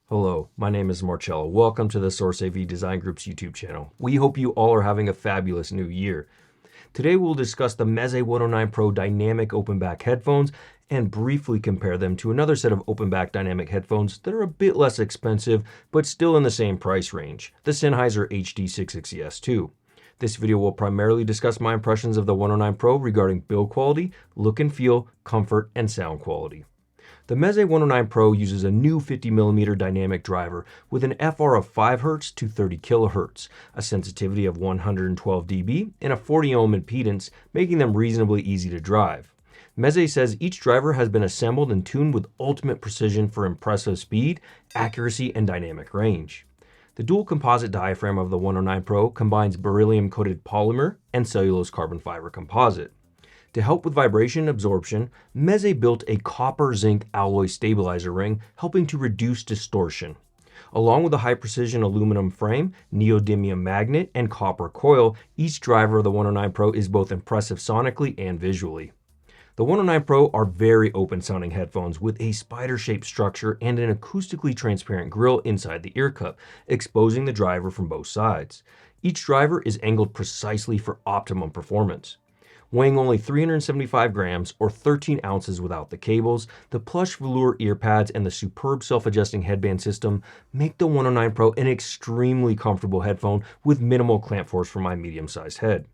Hello, my name is Marcello. Welcome to the Source AV Design Group's YouTube channel. We hope you all are having a fabulous new year. Today we'll discuss the Meze 109 Pro dynamic open back headphones and briefly compare them to another set of open back dynamic headphones that are a bit less expensive but still in the same price range, the Sennheiser HD660S2. This video will primarily discuss my impressions of the 109 Pro regarding build quality, look and feel, comfort, and sound quality. The Meze 109 Pro uses a new 50mm dynamic driver with an FR of 5 Hz to 30 kHz, a sensitivity of 112 dB, and a 40 ohm impedance, making them reasonably easy to drive. Meze says each driver has been assembled and tuned with ultimate precision for impressive speed, accuracy, and dynamic range. The dual composite diaphragm of the 109 Pro combines beryllium-coated polymer and cellulose carbon fiber composite. To help with vibration absorption, Meze built a copper-zinc alloy stabilizer ring, helping to reduce distortion. Along with a high-precision aluminum frame, neodymium magnet, and copper coil, each driver of the 109 Pro is both impressive sonically and visually. The 109 Pro are very open-sounding headphones with a spider-shaped structure and an acoustically transparent grille inside the ear cup, exposing the driver from both sides. Each driver is angled precisely for optimum performance. Weighing only 375 grams or 13 ounces without the cables, the plush velour ear pads and the superb self-adjusting headband system make the 109 Pro an extremely comfortable headphone with minimal clamp force for my medium-sized head.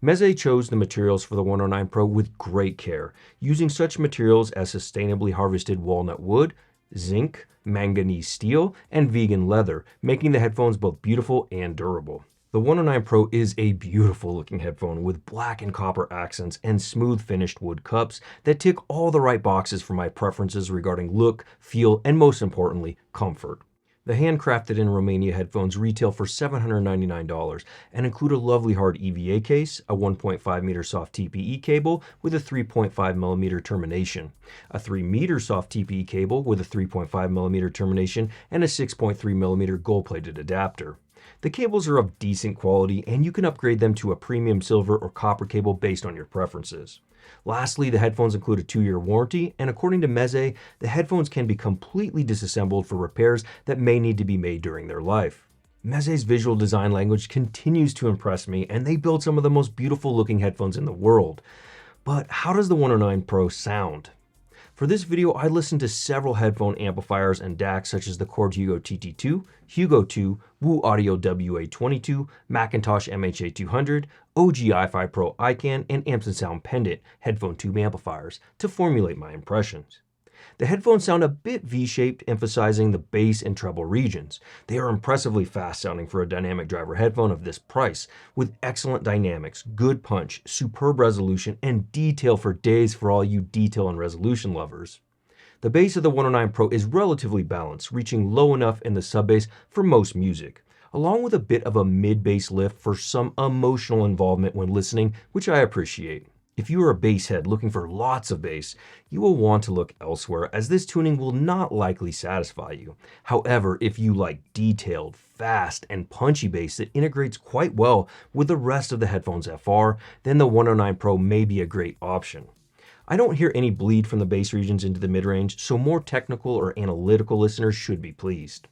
Meze chose the materials for the 109 Pro with great care, using such materials as sustainably harvested walnut wood, zinc, manganese steel, and vegan leather, making the headphones both beautiful and durable. The 109 Pro is a beautiful looking headphone with black and copper accents and smooth finished wood cups that tick all the right boxes for my preferences regarding look, feel, and most importantly, comfort. The handcrafted in Romania headphones retail for $799 and include a lovely hard EVA case, a 1.5 meter soft TPE cable with a 3.5 millimeter termination, a 3 meter soft TPE cable with a 3.5 millimeter termination, and a 6.3 millimeter gold-plated adapter. The cables are of decent quality and you can upgrade them to a premium silver or copper cable based on your preferences. Lastly, the headphones include a 2-year warranty, and according to Meze, the headphones can be completely disassembled for repairs that may need to be made during their life. Meze's visual design language continues to impress me, and they build some of the most beautiful looking headphones in the world. But how does the 109 Pro sound? For this video, I listened to several headphone amplifiers and DACs such as the Cord Hugo TT2, Hugo 2, Wu Audio WA22, Macintosh MHA200, OG i5 Pro iCan, and Amps & Sound Pendant headphone tube amplifiers to formulate my impressions. The headphones sound a bit V-shaped, emphasizing the bass and treble regions. They are impressively fast sounding for a dynamic driver headphone of this price, with excellent dynamics, good punch, superb resolution, and detail for days for all you detail and resolution lovers. The bass of the 109 Pro is relatively balanced, reaching low enough in the sub-bass for most music, along with a bit of a mid-bass lift for some emotional involvement when listening, which I appreciate. If you are a bass head looking for lots of bass, you will want to look elsewhere, as this tuning will not likely satisfy you. However, if you like detailed, fast, and punchy bass that integrates quite well with the rest of the headphones FR, then the 109 Pro may be a great option. I don't hear any bleed from the bass regions into the mid-range, so more technical or analytical listeners should be pleased.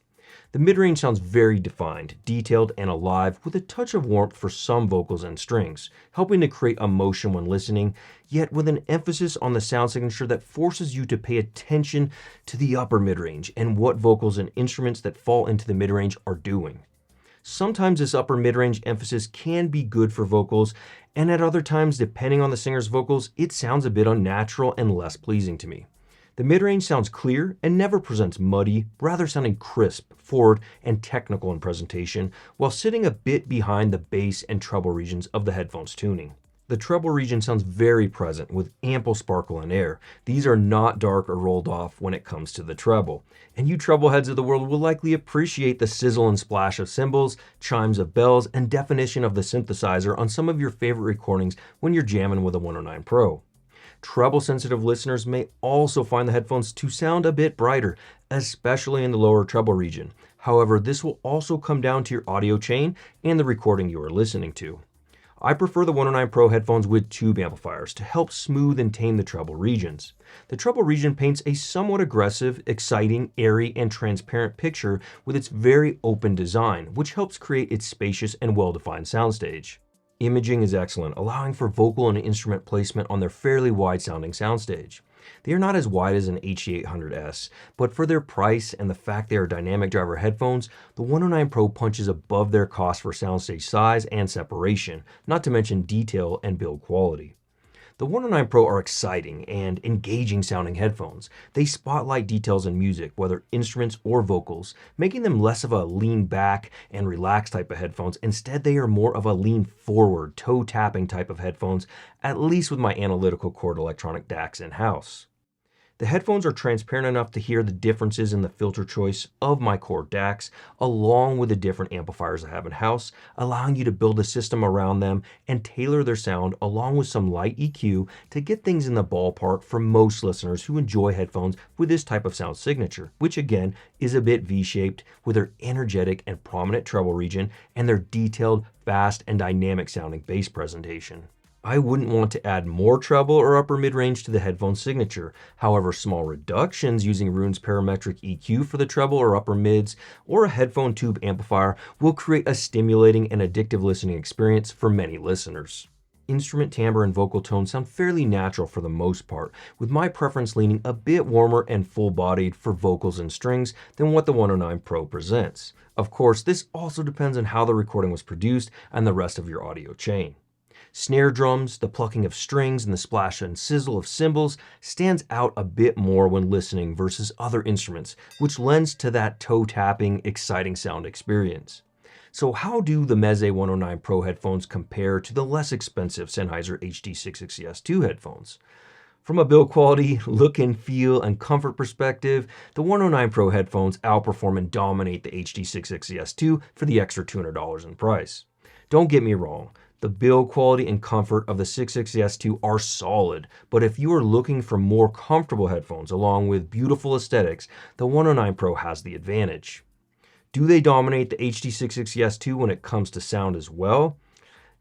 The mid-range sounds very defined, detailed, and alive with a touch of warmth for some vocals and strings, helping to create emotion when listening, yet with an emphasis on the sound signature that forces you to pay attention to the upper mid-range and what vocals and instruments that fall into the mid-range are doing. Sometimes this upper mid-range emphasis can be good for vocals, and at other times, depending on the singer's vocals, it sounds a bit unnatural and less pleasing to me. The mid-range sounds clear and never presents muddy, rather sounding crisp, forward, and technical in presentation, while sitting a bit behind the bass and treble regions of the headphones tuning. The treble region sounds very present with ample sparkle and air. These are not dark or rolled off when it comes to the treble. And you treble heads of the world will likely appreciate the sizzle and splash of cymbals, chimes of bells, and definition of the synthesizer on some of your favorite recordings when you're jamming with a 109 Pro. Treble-sensitive listeners may also find the headphones to sound a bit brighter, especially in the lower treble region. However, this will also come down to your audio chain and the recording you are listening to. I prefer the 109 Pro headphones with tube amplifiers to help smooth and tame the treble regions. The treble region paints a somewhat aggressive, exciting, airy, and transparent picture with its very open design, which helps create its spacious and well-defined soundstage. Imaging is excellent, allowing for vocal and instrument placement on their fairly wide-sounding soundstage. They are not as wide as an HD800S, but for their price and the fact they are dynamic driver headphones, the 109 Pro punches above their cost for soundstage size and separation, not to mention detail and build quality. The 109 Pro are exciting and engaging sounding headphones. They spotlight details in music, whether instruments or vocals, making them less of a lean back and relax type of headphones. Instead, they are more of a lean forward, toe tapping type of headphones, at least with my analytical cord electronic DACs in-house. The headphones are transparent enough to hear the differences in the filter choice of my cord DACs, along with the different amplifiers I have in-house, allowing you to build a system around them and tailor their sound along with some light EQ to get things in the ballpark for most listeners who enjoy headphones with this type of sound signature, which again is a bit V-shaped with their energetic and prominent treble region and their detailed, fast, and dynamic sounding bass presentation. I wouldn't want to add more treble or upper mid-range to the headphone signature. However, small reductions using Roon's parametric EQ for the treble or upper mids or a headphone tube amplifier will create a stimulating and addictive listening experience for many listeners. Instrument timbre and vocal tone sound fairly natural for the most part, with my preference leaning a bit warmer and full-bodied for vocals and strings than what the 109 Pro presents. Of course, this also depends on how the recording was produced and the rest of your audio chain. Snare drums, the plucking of strings, and the splash and sizzle of cymbals stands out a bit more when listening versus other instruments, which lends to that toe-tapping, exciting sound experience. So how do the Meze 109 Pro headphones compare to the less expensive Sennheiser HD660S2 headphones? From a build quality, look and feel, and comfort perspective, the 109 Pro headphones outperform and dominate the HD660S2 for the extra $200 in price. Don't get me wrong. The build quality and comfort of the 660S2 are solid, but if you are looking for more comfortable headphones along with beautiful aesthetics, the 109 Pro has the advantage. Do they dominate the HD660S2 when it comes to sound as well?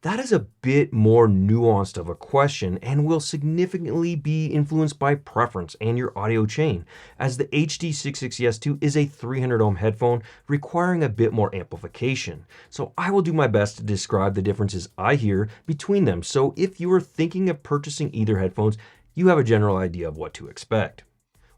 That is a bit more nuanced of a question and will significantly be influenced by preference and your audio chain, as the HD660S2 is a 300 ohm headphone requiring a bit more amplification. So I will do my best to describe the differences I hear between them, so if you are thinking of purchasing either headphones, you have a general idea of what to expect.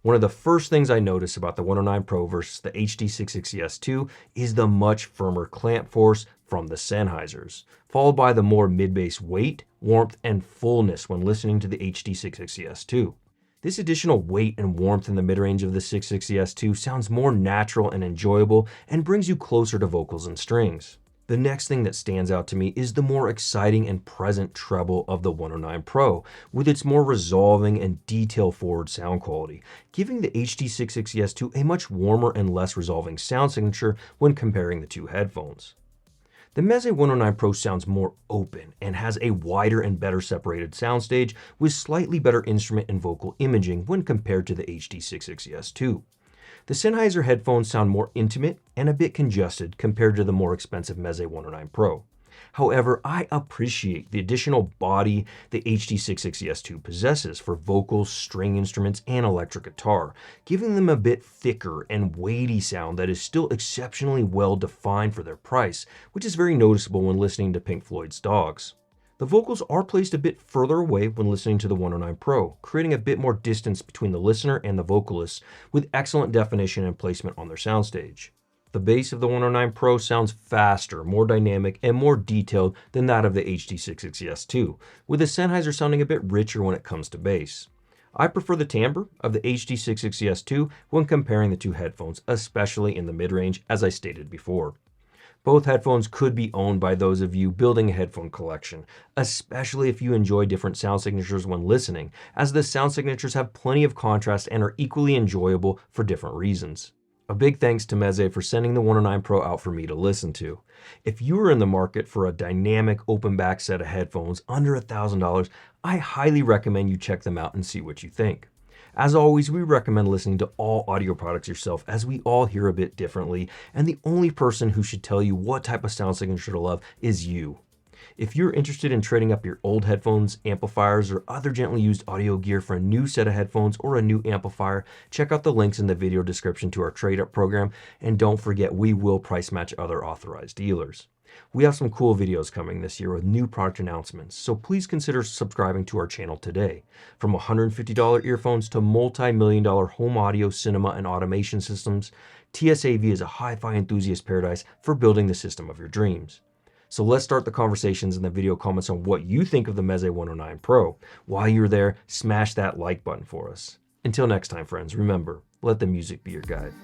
One of the first things I notice about the 109 Pro versus the HD660S2 is the much firmer clamp force from the Sennheisers, followed by the more mid-bass weight, warmth, and fullness when listening to the HD660S2. This additional weight and warmth in the mid-range of the 660S2 sounds more natural and enjoyable and brings you closer to vocals and strings. The next thing that stands out to me is the more exciting and present treble of the 109 Pro, with its more resolving and detail-forward sound quality, giving the HD660S2 a much warmer and less resolving sound signature when comparing the two headphones. The Meze 109 Pro sounds more open and has a wider and better separated soundstage with slightly better instrument and vocal imaging when compared to the HD660S2. The Sennheiser headphones sound more intimate and a bit congested compared to the more expensive Meze 109 Pro. However, I appreciate the additional body the HD660S2 possesses for vocals, string instruments, and electric guitar, giving them a bit thicker and weighty sound that is still exceptionally well defined for their price, which is very noticeable when listening to Pink Floyd's Dogs. The vocals are placed a bit further away when listening to the 109 Pro, creating a bit more distance between the listener and the vocalist, with excellent definition and placement on their soundstage. The bass of the 109 Pro sounds faster, more dynamic, and more detailed than that of the HD660S2, with the Sennheiser sounding a bit richer when it comes to bass. I prefer the timbre of the HD660S2 when comparing the two headphones, especially in the mid-range, as I stated before. Both headphones could be owned by those of you building a headphone collection, especially if you enjoy different sound signatures when listening, as the sound signatures have plenty of contrast and are equally enjoyable for different reasons. A big thanks to Meze for sending the 109 Pro out for me to listen to. If you are in the market for a dynamic open back set of headphones under $1,000, I highly recommend you check them out and see what you think. As always, we recommend listening to all audio products yourself, as we all hear a bit differently, and the only person who should tell you what type of sound signature to love is you. If you're interested in trading up your old headphones, amplifiers, or other gently used audio gear for a new set of headphones or a new amplifier, check out the links in the video description to our trade-up program, and don't forget we will price match other authorized dealers. We have some cool videos coming this year with new product announcements, so please consider subscribing to our channel today. From $150 earphones to multi-million-dollar home audio, cinema, and automation systems, TSAV is a hi-fi enthusiast paradise for building the system of your dreams. So let's start the conversations in the video comments on what you think of the Meze 109 Pro. While you're there, smash that like button for us. Until next time, friends, remember, let the music be your guide.